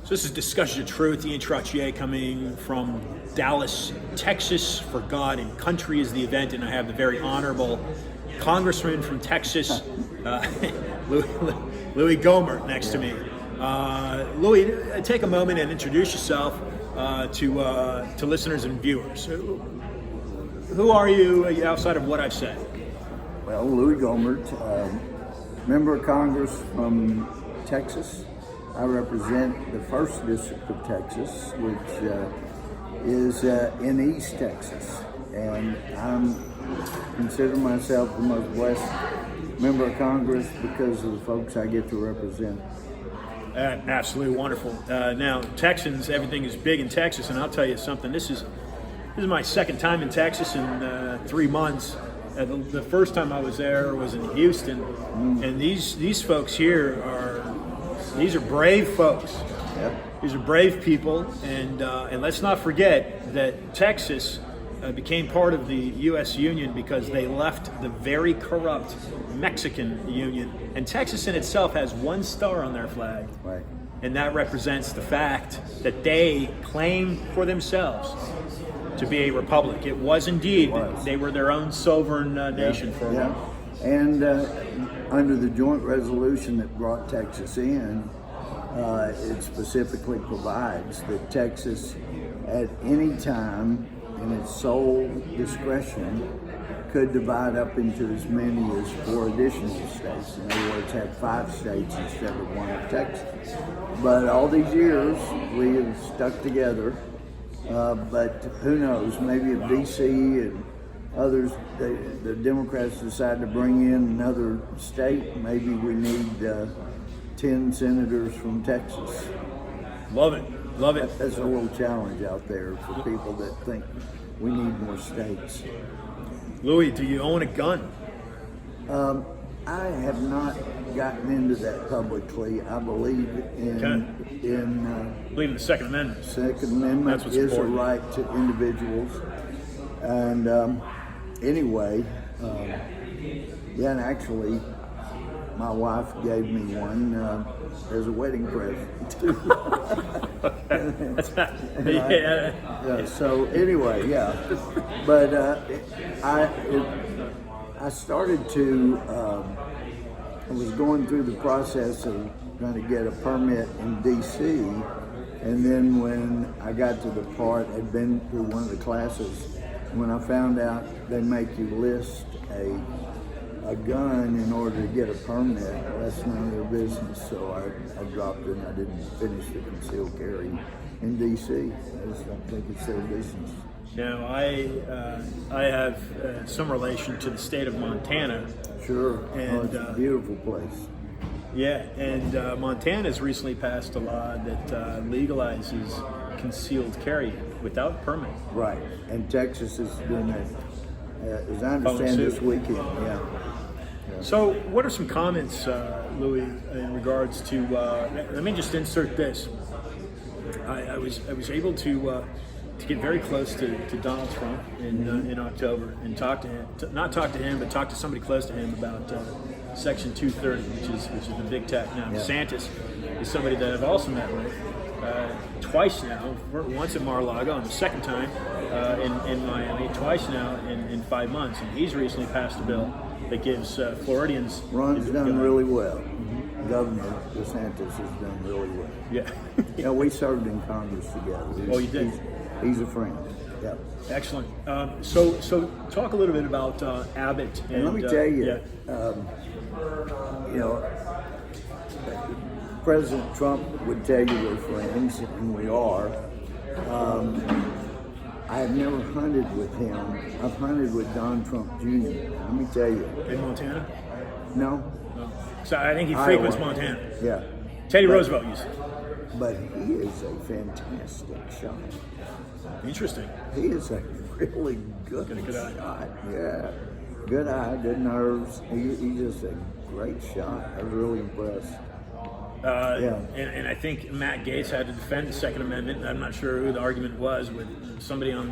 So this is Discussion of Truth, Ian Trottier coming from Dallas, Texas, for God and Country is the event, and I have the very honorable Congressman from Texas, Louie Gohmert, next to me. Louie, take a moment and introduce yourself to listeners and viewers. Who are you outside of what I've said? Well, Louie Gohmert, member of Congress from Texas. I represent the 1st District of Texas, which is in East Texas. And I consider myself the most blessed member of Congress because of the folks I get to represent. Absolutely wonderful. Now, Texans, everything is big in Texas, and I'll tell you something. This is my second time in Texas in 3 months. The first time I was there was in Houston, and these folks here these are brave folks. Yep. These are brave people, and let's not forget that Texas became part of the U.S. Union because they left the very corrupt Mexican Union. And Texas in itself has 1 star on their flag. Right. And that represents the fact that they claim for themselves to be a republic. It was indeed. They were their own sovereign nation for a while. And under the joint resolution that brought Texas in, it specifically provides that Texas, at any time, in its sole discretion, could divide up into as many as 4 additional states. In other words, have 5 states instead of 1 of Texas. But all these years, we have stuck together. But who knows, maybe if D.C. and others, the Democrats decide to bring in another state, maybe we need 10 senators from Texas. Love it. Love it. That's a little challenge out there for people that think we need more states. Louie, do you own a gun? I have not gotten into that publicly. I believe believe in the Second Amendment. Second Amendment is important. a right to individuals. And anyway, and actually, my wife gave me one as a wedding present. So anyway, but I started to. I was going through the process of trying to get a permit in D.C. And then when I got to the part, I'd been through one of the classes. When I found out they make you list a gun in order to get a permit, that's none of their business. So I dropped it and I didn't finish the concealed carry in D.C. I just don't think it's their business. Now, I have some relation to the state of Montana. Sure, and it's a beautiful place. Yeah, and Montana has recently passed a law that legalizes concealed carry without permit. Right, and Texas is doing that, as I understand, this weekend. Yeah. So, what are some comments, Louie, in regards to? Let me just insert this. I was able to get very close to Donald Trump in October and talk to him. Not talk to him, but talk to somebody close to him about Section 230, which is the big tech. Now, DeSantis is somebody that I've also met with twice now. Once at Mar-a-Lago, and the second time in Miami. Twice now in 5 months, and he's recently passed a bill that gives Floridians. Ron's done really well. Governor DeSantis has done really well. Yeah. We served in Congress together. You did? He's a friend. Yeah. Excellent. So talk a little bit about Abbott. And let me tell you, President Trump would tell you we're friends, and we are. I have never hunted with him. I've hunted with Don Trump Jr. Let me tell you. In Montana? No. So I think he frequents Montana. Yeah. Teddy Roosevelt used to. But he is a fantastic shot. Interesting. He is a really good eye. shot. Yeah. Good eye, good nerves. He's just a great shot. I was really impressed. And I think Matt Gaetz had to defend the Second Amendment. I'm not sure who the argument was with somebody on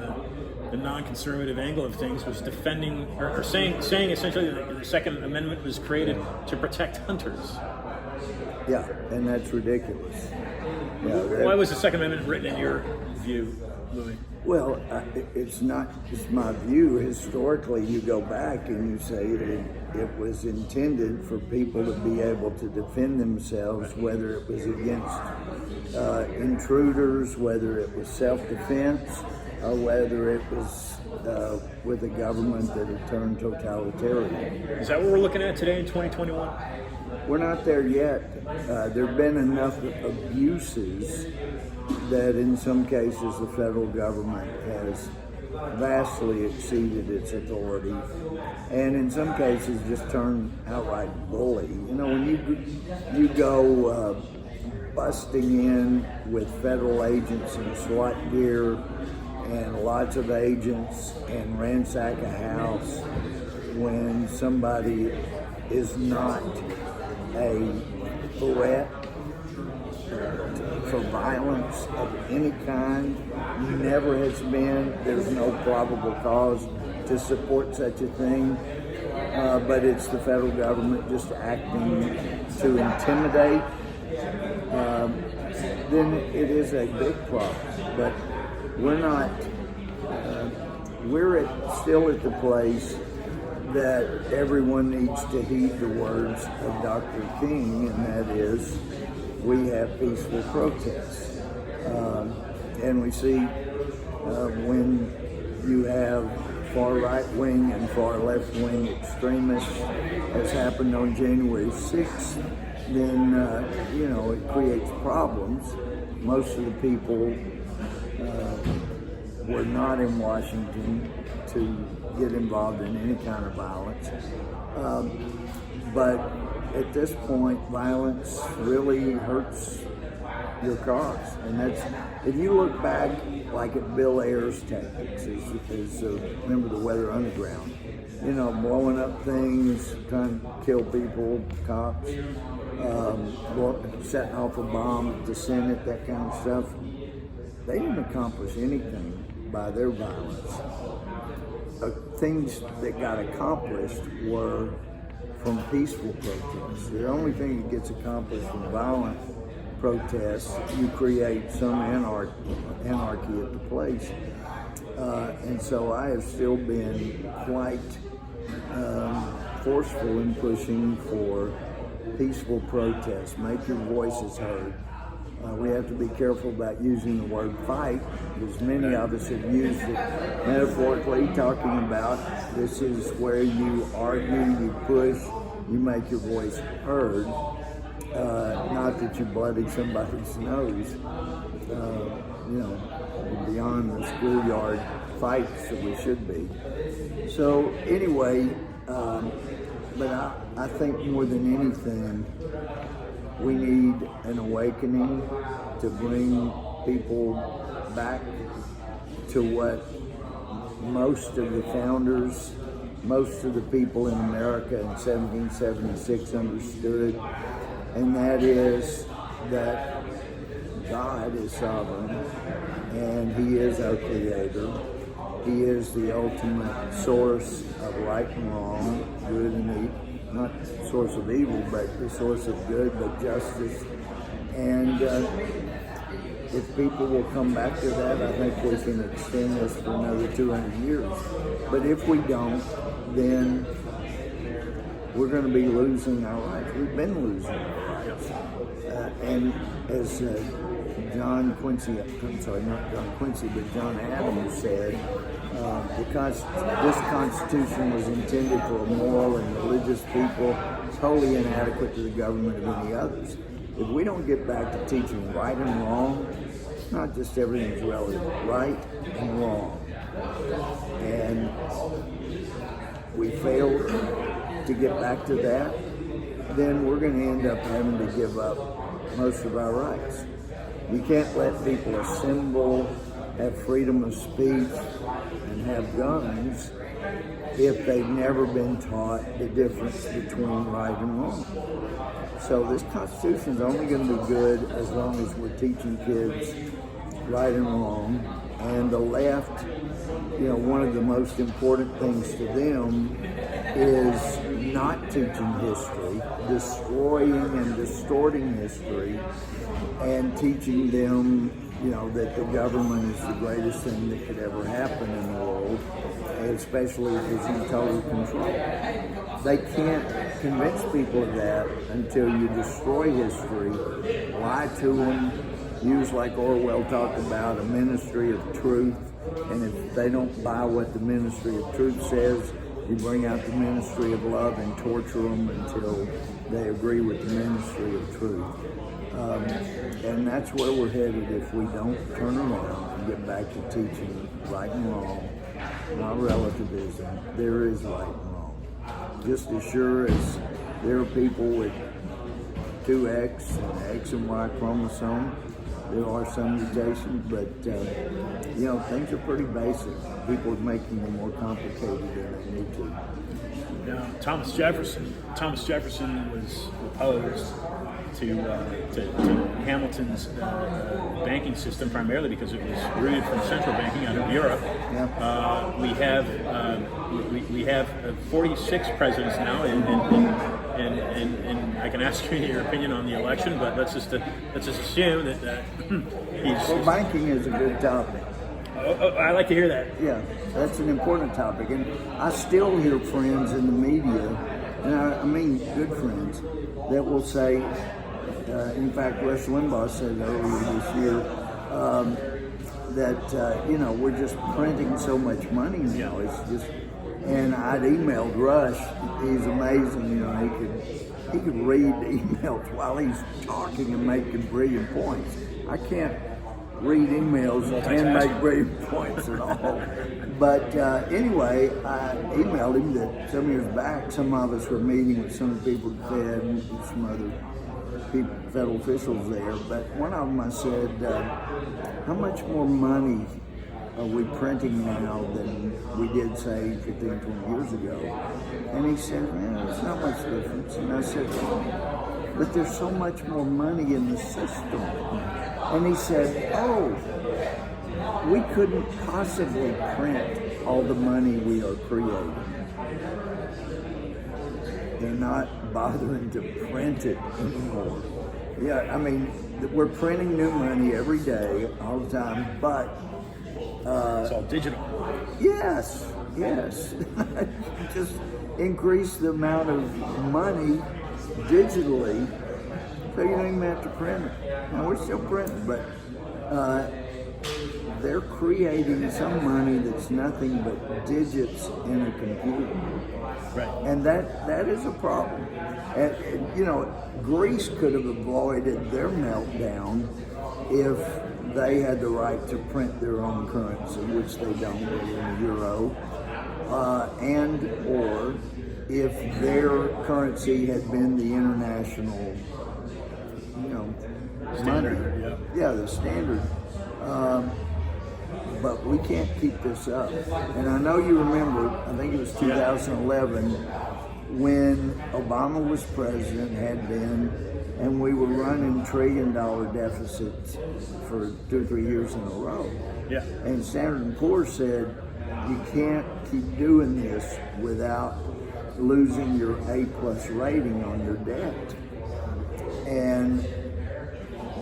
the non-conservative angle of things was defending or saying essentially that the Second Amendment was created to protect hunters. Yeah, and that's ridiculous. Why was the Second Amendment written in your view, Louie? Well, it's not just my view. Historically, you go back and you say that it was intended for people to be able to defend themselves, whether it was against intruders, whether it was self-defense, or whether it was with a government that had turned totalitarian. Is that what we're looking at today in 2021? We're not there yet. There have been enough abuses that in some cases the federal government has vastly exceeded its authority, and in some cases just turned outright bully. You know, when you go busting in with federal agents in SWAT gear and lots of agents and ransack a house when somebody is not a threat for violence of any kind, never has been. There's no probable cause to support such a thing, but it's the federal government just acting to intimidate. Then it is a big problem. But we're not. Still at the place that everyone needs to heed the words of Dr. King, and that is, we have peaceful protests. And we see when you have far right-wing and far left-wing extremists, as happened on January 6th, then, it creates problems. Most of the people were not in Washington to get involved in any kind of violence. But at this point, violence really hurts your cause. And that's, if you look back like at Bill Ayers' tactics, remember the Weather Underground, blowing up things, trying to kill people, cops, setting off a bomb at the Senate, that kind of stuff. They didn't accomplish anything by their violence. Things that got accomplished were from peaceful protests. The only thing that gets accomplished from violent protests, you create some anarchy at the place. And so I have still been quite forceful in pushing for peaceful protests. Make your voices heard. We have to be careful about using the word fight, because many of us have used it metaphorically, talking about this is where you argue, you push, you make your voice heard. Not that you bloodied somebody's nose, beyond the schoolyard fights that we should be. So anyway, but I think more than anything, we need an awakening to bring people back to what most of the founders, most of the people in America in 1776 understood, and that is that God is sovereign and He is our Creator. He is the ultimate source of right and wrong, good and evil. Not the source of evil, but the source of good, but justice. And if people will come back to that, I think we can extend this for another 200 years. But if we don't, then we're going to be losing our rights. We've been losing our rights. And as John Adams said, this Constitution was intended for a moral and religious people, totally inadequate to the government of any others. If we don't get back to teaching right and wrong, not just everything's relative, right and wrong, and we fail to get back to that, then we're going to end up having to give up most of our rights. You can't let people assemble, have freedom of speech, and have guns if they've never been taught the difference between right and wrong. So this Constitution is only going to be good as long as we're teaching kids right and wrong. And the left, one of the most important things to them is not teaching history, destroying and distorting history, and teaching them, that the government is the greatest thing that could ever happen in the world, especially if it's in total control. They can't convince people of that until you destroy history, lie to them, use, like Orwell talked about, a ministry of truth. And if they don't buy what the ministry of truth says, you bring out the ministry of love and torture them until they agree with the ministry of truth. And that's where we're headed if we don't turn around and get back to teaching right and wrong, not relativism. There is right and wrong. Just as sure as there are people with 2X and X and Y chromosome, there are some mutations, but things are pretty basic. People are making them more complicated than they need to. Now, Thomas Jefferson was opposed to Hamilton's banking system primarily because it was rooted from central banking out of Europe. Yeah. We have 46 presidents now, and I can ask you your opinion on the election, but let's just assume that he's. Well, banking is a good topic. I like to hear that. Yeah, that's an important topic, and I still hear friends in the media, and I mean good friends, that will say. In fact, Rush Limbaugh said earlier this year that we're just printing so much money now. It's just, and I'd emailed Rush. He's amazing. He could read emails while he's talking and making brilliant points. I can't read emails and make brilliant points at all. But anyway, I emailed him that some years back, some of us were meeting with some of the people at the Fed and some other people, federal officials there, but one of them I said, how much more money are we printing now than we did, say, 15, 20 years ago? And he said, there's not much difference. And I said, but there's so much more money in the system. And he said, we couldn't possibly print all the money we are creating. They're not bothering to print it anymore. Yeah, I mean, we're printing new money every day, all the time, but... it's all digital. Yes. Just increase the amount of money digitally so you don't even have to print it. Now, we're still printing, but they're creating some money that's nothing but digits in a computer. Right. And that is a problem. And Greece could have avoided their meltdown if they had the right to print their own currency, which they don't in the euro, and or if their currency had been the international, Standard, money. Yeah, the standard. But we can't keep this up. And I know you remember, I think it was 2011, when Obama was president, had been, and we were running $1 trillion deficits for 2 or 3 years in a row. Yeah. And Standard & Poor's said, you can't keep doing this without losing your A+ rating on your debt. And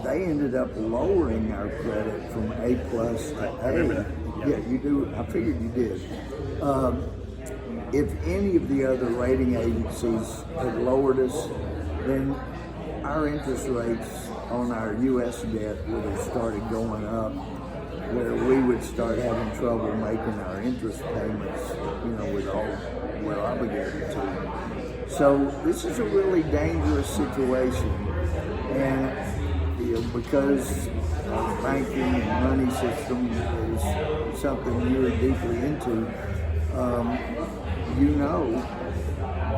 they ended up lowering our credit from A+ to A. Yeah, you do. I figured you did. If any of the other rating agencies had lowered us, then our interest rates on our U.S. debt would have started going up, where we would start having trouble making our interest payments, with all we're obligated to. So this is a really dangerous situation, and because our banking and money system is something you're deeply into,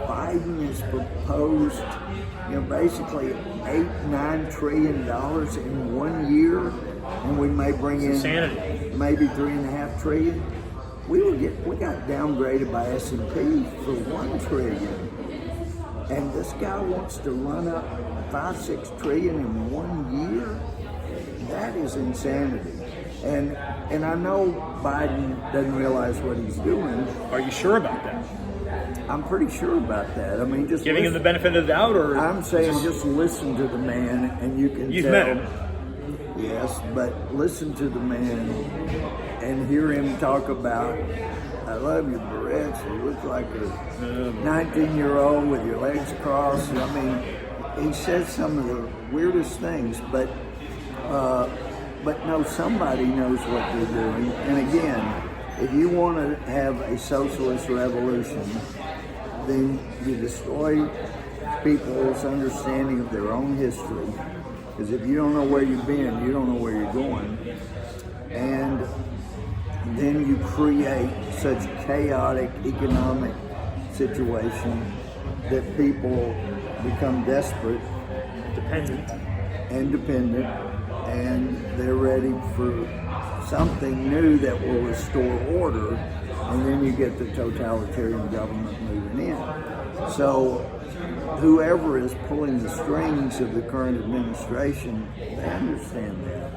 Biden has proposed, basically $8-9 trillion in 1 year, and we may bring in maybe $3.5 trillion. We got downgraded by S&P for $1 trillion, and this guy wants to run up $5-6 trillion in 1 year. That is insanity. And I know Biden doesn't realize what he's doing. Are you sure about that? I'm pretty sure about that. I mean, just giving him the benefit of the doubt, or I'm saying just listen to the man, and you can you've tell. met him. Yes, but listen to the man and hear him talk about, I love your berets. You look like a 19-year-old with your legs crossed. I mean, he says some of the weirdest things, but no, somebody knows what they're doing. And again, if you want to have a socialist revolution, then you destroy people's understanding of their own history. Because if you don't know where you've been, you don't know where you're going. And then you create such chaotic economic situation that people become desperate, dependent, and they're ready for something new that will restore order, and then you get the totalitarian government moving in. So whoever is pulling the strings of the current administration, they understand that.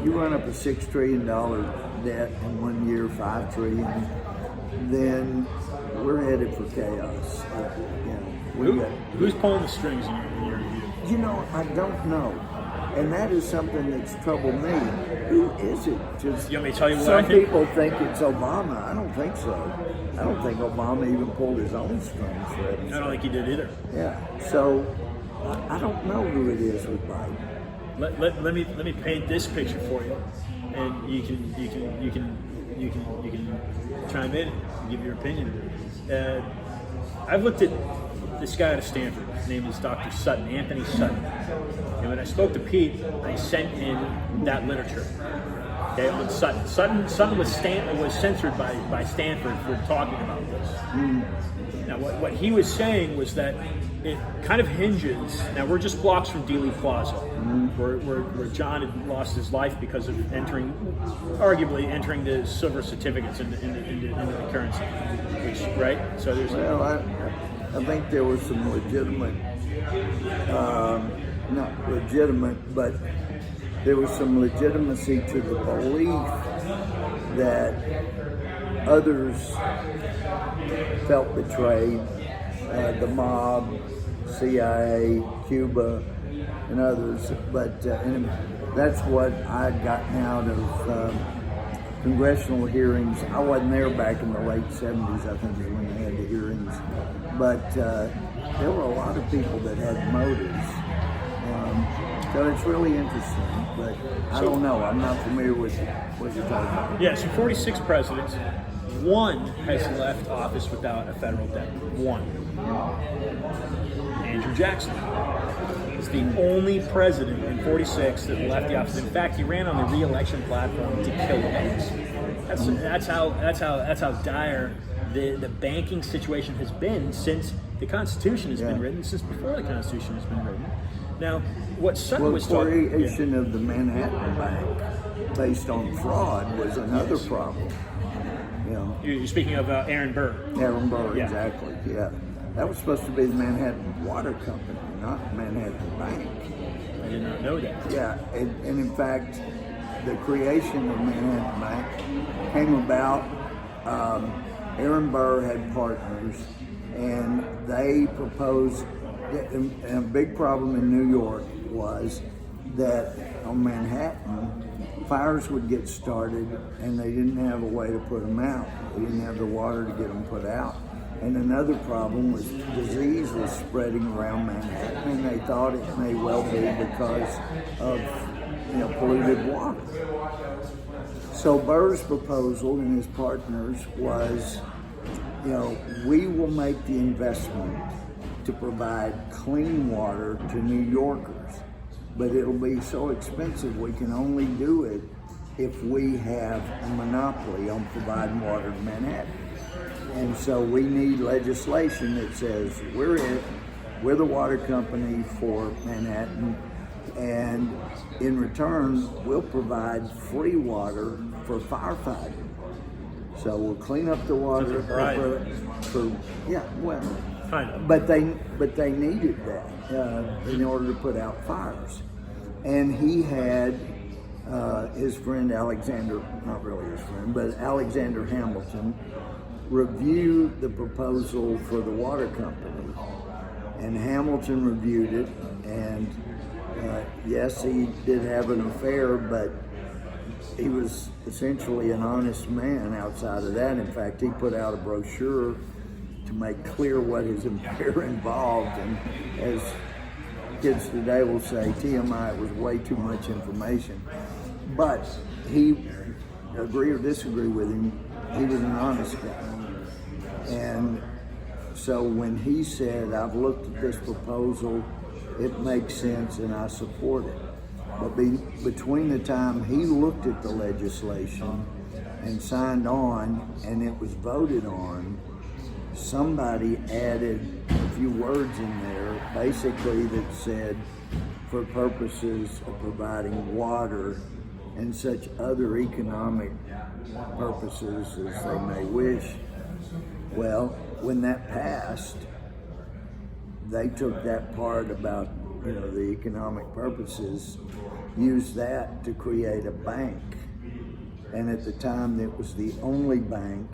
You run up a $6 trillion debt in 1 year, $5 trillion, then we're headed for chaos. Who's pulling the strings in your view? You know, I don't know. And that is something that's troubled me. Who is it? Just, you want me to tell you what some I think? people think it's Obama. I don't think so. I don't think Obama even pulled his own strings for it. I don't think he did either. Yeah. So I don't know who it is with Biden. Let me paint this picture for you, and you can chime in and give your opinion. I've looked at this guy at Stanford. His name is Dr. Sutton, Anthony Sutton. And when I spoke to Pete, I sent in that literature. Okay, on Sutton. Sutton was censored by Stanford for talking about this. Now, what he was saying was that it kind of hinges. Now, we're just blocks from Dealey Plaza, where John had lost his life because of arguably entering the silver certificates into the currency. Which, right? So there's. Well, I think there was some legitimate, not legitimate, but there was some legitimacy to the belief that others felt betrayed, the mob, CIA, Cuba, and others. But and that's what I'd gotten out of congressional hearings. I wasn't there back in the late 70s, I think, when they had the hearings. But there were a lot of people that had motives. So it's really interesting, but I don't know. I'm not familiar with what you're talking about. Yeah, so 46 presidents. One has left office without a federal debt. One. Andrew Jackson is the only president in 46 that left the office. In fact, he ran on the re-election platform to kill the banks. That's how dire the banking situation has been since the Constitution has been written, since before the Constitution has been written. Now, what Sutton was talking... The creation of the Manhattan Bank based on fraud was another problem. You know, You're speaking of Aaron Burr. Aaron Burr, exactly, yeah. That was supposed to be the Manhattan Water Company, not Manhattan Bank. I did not know that. Yeah, and in fact, the creation of Manhattan Bank came about, Aaron Burr had partners, and they proposed, and a big problem in New York was that on Manhattan, fires would get started and they didn't have a way to put them out. They didn't have the water to get them put out. And another problem was disease was spreading around Manhattan, and they thought it may well be because of polluted water. So Burr's proposal and his partners was, we will make the investment to provide clean water to New Yorkers, but it'll be so expensive we can only do it if we have a monopoly on providing water to Manhattan. And so we need legislation that says we're the water company for Manhattan, and in return we'll provide free water for firefighting. So we'll clean up the water but they needed that in order to put out fires. And he had his friend Alexander, not really his friend, but Alexander Hamilton, review the proposal for the water company. And Hamilton reviewed it, and Yes, he did have an affair, but he was essentially an honest man outside of that. In fact, he put out a brochure to make clear what his affair involved, and as kids today will say, TMI, it was way too much information. But he, agree or disagree with him, he was an honest guy. And so when he said, I've looked at this proposal, it makes sense and I support it. But between the time he looked at the legislation and signed on and it was voted on, somebody added a few words in there basically that said, for purposes of providing water and such other economic purposes as they may wish. Well, when that passed, they took that part about, the economic purposes, used that to create a bank. And at the time, it was the only bank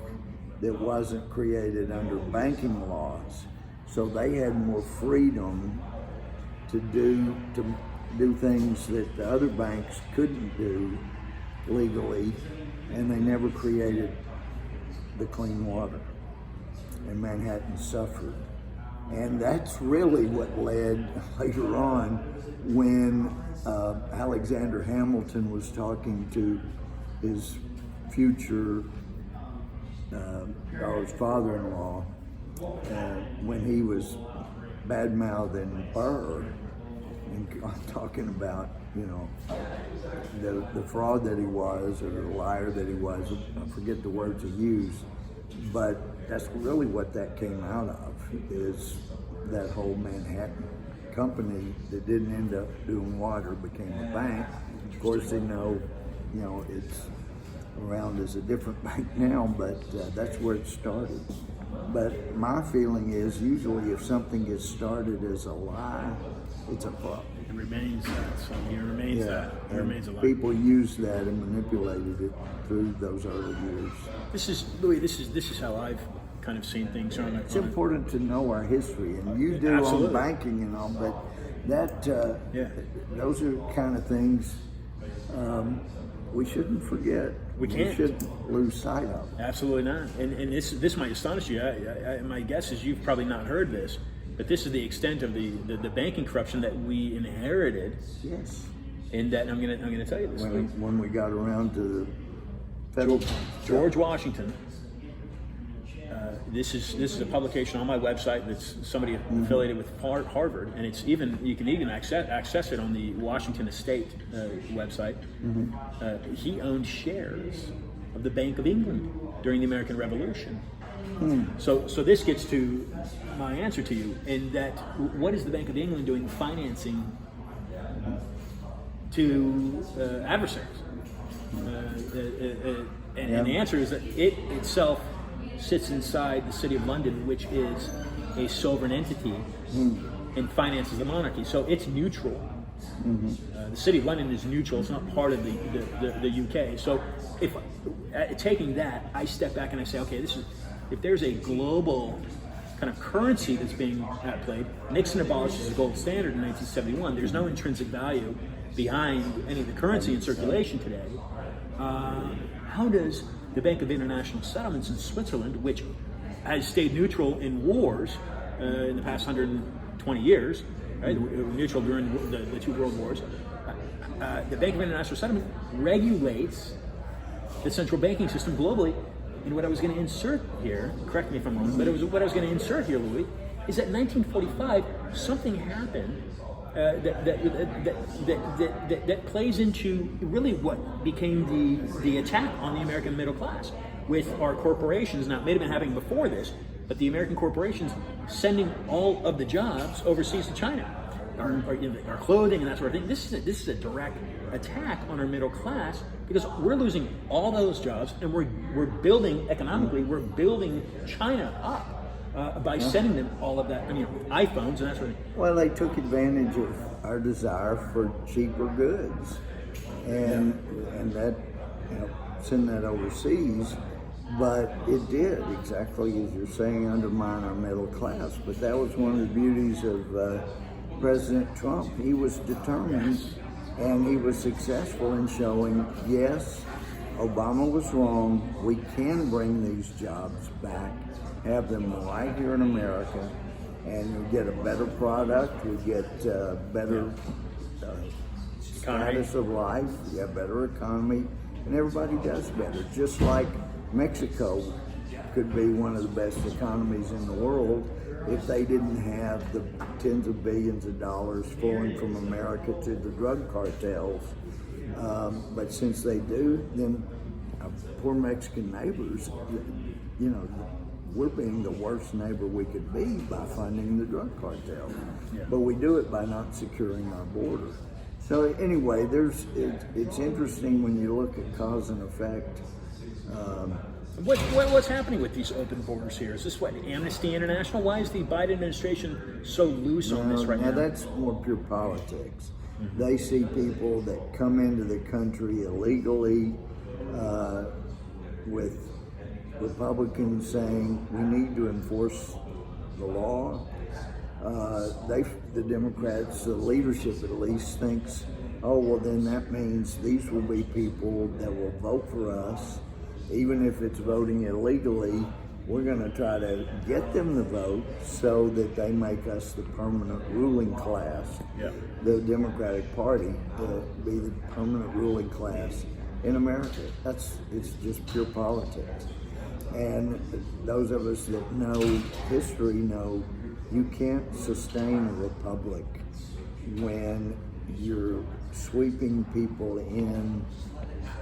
that wasn't created under banking laws. So they had more freedom to do things that the other banks couldn't do legally, and they never created the clean water. And Manhattan suffered. And that's really what led later on when Alexander Hamilton was talking to his future or his father-in-law when he was bad-mouthing Burr and talking about, the fraud that he was or the liar that he was. I forget the words he used, but that's really what that came out of, is that whole Manhattan company that didn't end up doing water became a bank. Of course, they know, it's around as a different bank now, but that's where it started. But my feeling is usually if something gets started as a lie, it's a problem. It remains that. So it remains that. It remains a lie. People used that and manipulated it through those early years. This is Louis. This is how I've kind of seen things. It's important to know our history, and you do Absolutely. on banking and all, but that those are kind of things we shouldn't forget. We can't. We shouldn't lose sight of. Absolutely not. And this might astonish you. My guess is you've probably not heard this, but this is the extent of the banking corruption that we inherited. Yes. And that I'm gonna tell you this. When we got around to the federal George Washington. This is a publication on my website that's somebody affiliated with Harvard, and it's you can even access it on the Washington Estate website. He owned shares of the Bank of England during the American Revolution. So this gets to my answer to you, in that what is the Bank of England doing financing to adversaries? And the answer is that it itself sits inside the City of London, which is a sovereign entity and finances the monarchy. So it's neutral. The City of London is neutral. It's not part of the UK. So if taking that, I step back and I say, okay, if there's a global kind of currency that's being played, Nixon abolishes the gold standard in 1971. There's no intrinsic value behind any of the currency in circulation today. How does the Bank of International Settlements in Switzerland, which has stayed neutral in wars in the past 120 years, right? Neutral during the two world wars, the Bank of International Settlement regulates the central banking system globally. And what I was going to insert here, correct me if I'm wrong, but what I was going to insert here, Louis, is that in 1945 something happened that plays into really what became the attack on the American middle class, with our corporations. Now, it may have been happening before this, but the American corporations sending all of the jobs overseas to China, our clothing and that sort of thing. This is a direct attack on our middle class, because we're losing all those jobs, and we're building economically. We're building China up. By sending them all of that, iPhones and that sort of thing. Well, they took advantage of our desire for cheaper goods, and that, send that overseas. But it did, exactly as you're saying, undermine our middle class. But that was one of the beauties of President Trump. He was determined, and he was successful in showing, yes, Obama was wrong. We can bring these jobs back, have them right here in America, and we get a better product. We get better status of life. We have better economy, and everybody does better. Just like Mexico could be one of the best economies in the world if they didn't have the tens of billions of dollars flowing from America to the drug cartels. But since they do, then poor Mexican neighbors, you know, we're being the worst neighbor we could be by funding the drug cartel. Yeah. But we do it by not securing our border. So anyway, it's interesting when you look at cause and effect. What's happening with these open borders here? Is this what, Amnesty International? Why is the Biden administration so loose on this right now? That's more pure politics. Mm-hmm. They see people that come into the country illegally, with Republicans saying we need to enforce the law. The Democrats, the leadership at least, thinks, oh, well, then that means these will be people that will vote for us. Even if it's voting illegally, we're going to try to get them to vote so that they make us the permanent ruling class. Yeah. The Democratic Party to be the permanent ruling class in America. It's just pure politics. And those of us that know history know you can't sustain a republic when you're sweeping people in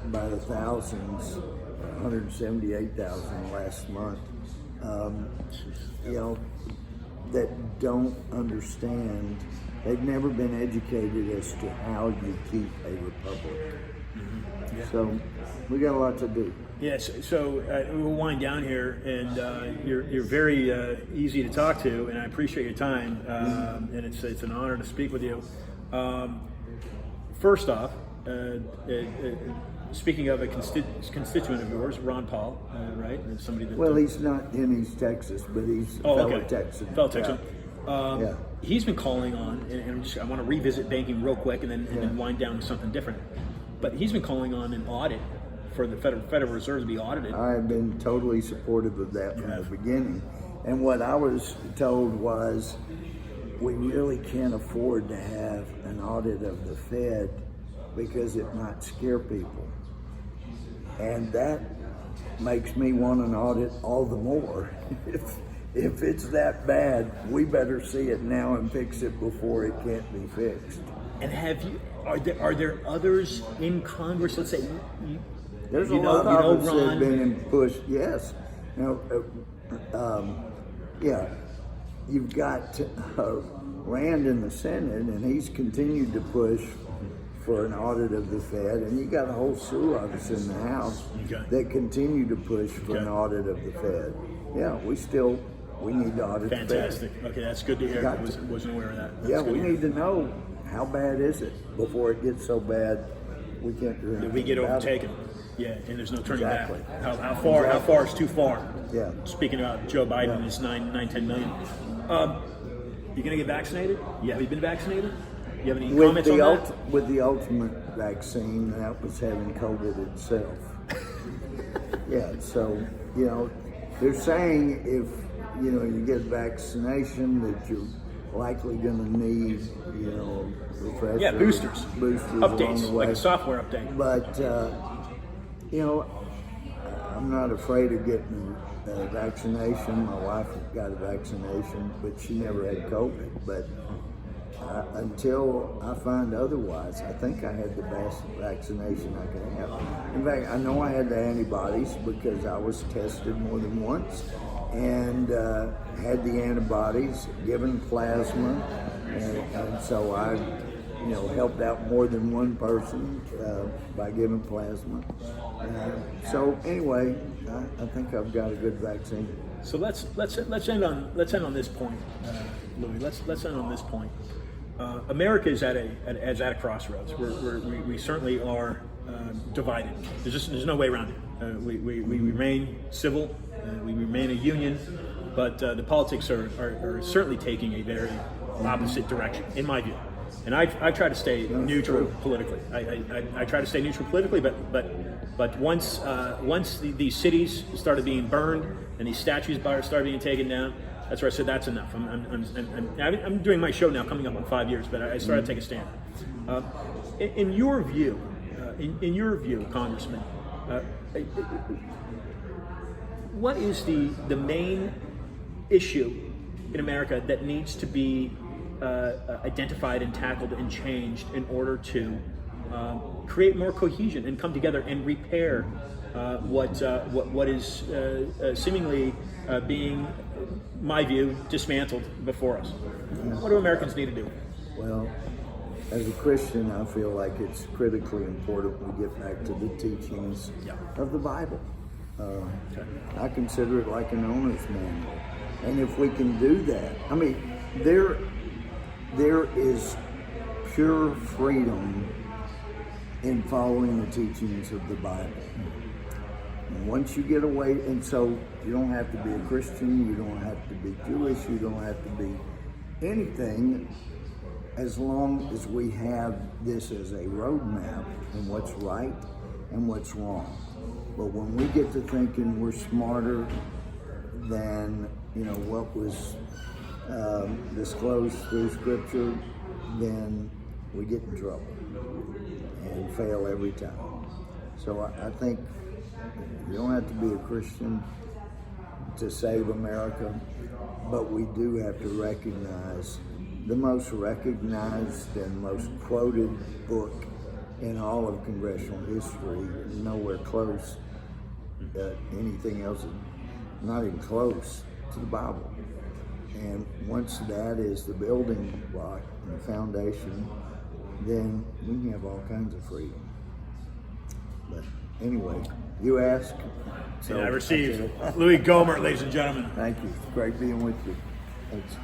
by the thousands, 178,000 last month, you know, that don't understand. They've never been educated as to how you keep a republic. Mm-hmm. Yeah. So we got a lot to do. Yes, so we'll wind down here, and you're very easy to talk to, and I appreciate your time, and it's an honor to speak with you. First off, speaking of a constituent of yours, Ron Paul, right? Somebody that he's not in East Texas, but he's a fellow Texan. Fellow Texan. Yeah. He's been calling on, and I want to revisit banking real quick, and then wind down to something different. But he's been calling on an audit for the Federal Reserve to be audited. I've been totally supportive of that from the beginning. And what I was told was, we really can't afford to have an audit of the Fed because it might scare people. And that makes me want an audit all the more. If it's that bad, we better see it now and fix it before it can't be fixed. And are there others in Congress? Let's say there's a lot of us that have been pushed. Yes, you've got Rand in the Senate, and he's continued to push for an audit of the Fed, and you got a whole slew of us in the House that continue to push for an audit of the Fed. Yeah, we need to audit the Fed. Fantastic. Okay, that's good to hear. I wasn't aware of that. That's we need to know, how bad is it before it gets so bad we can't do anything. We get overtaken. Yeah, and there's no turning back. How far is too far? Yeah. Speaking about Joe Biden and his 10 million. You gonna get vaccinated? Yeah. Have you been vaccinated? You have any comments on that? With the ultimate vaccine, that was having COVID itself. Yeah, so, they're saying if, you get vaccination that you're likely going to need, refreshers. Yeah, boosters. Updates, along the way. Like a software update. But, I'm not afraid of getting a vaccination. My wife got a vaccination, but she never had COVID. But until I find otherwise, I think I had the best vaccination I could have. In fact, I know I had the antibodies because I was tested more than once and had the antibodies, given plasma, and so I helped out more than one person by giving plasma. So anyway, I think I've got a good vaccine. So let's end on this point, Louie. Let's end on this point. America is at a crossroads. We certainly are divided. There's no way around it. We remain civil. We remain a union, but the politics are certainly taking a very opposite direction, in my view. And I try to stay neutral politically. I try to stay neutral politically, but once these cities started being burned and these statues started being taken down, that's where I said that's enough. I'm doing my show now, coming up on 5 years, but I started to take a stand. In your view, Congressman, what is the main issue in America that needs to be identified and tackled and changed in order to create more cohesion and come together and repair what is seemingly being, my view, dismantled before us? What do Americans need to do? Well, as a Christian, I feel like it's critically important we get back to the teachings of the Bible. I consider it like an owner's manual. And if we can do that, I mean, there is pure freedom in following the teachings of the Bible. And once you get away, and so you don't have to be a Christian, you don't have to be Jewish, you don't have to be anything, as long as we have this as a roadmap and what's right and what's wrong. But when we get to thinking we're smarter than what was disclosed through Scripture, then we get in trouble and fail every time. So I think you don't have to be a Christian to save America, but we do have to recognize the most recognized and most quoted book in all of congressional history, nowhere close anything else, not even close to the Bible. And once that is the building block and the foundation, then we can have all kinds of freedom. But anyway, you ask. So I received. Louie Gohmert, ladies and gentlemen. Thank you. It's great being with you. Thanks.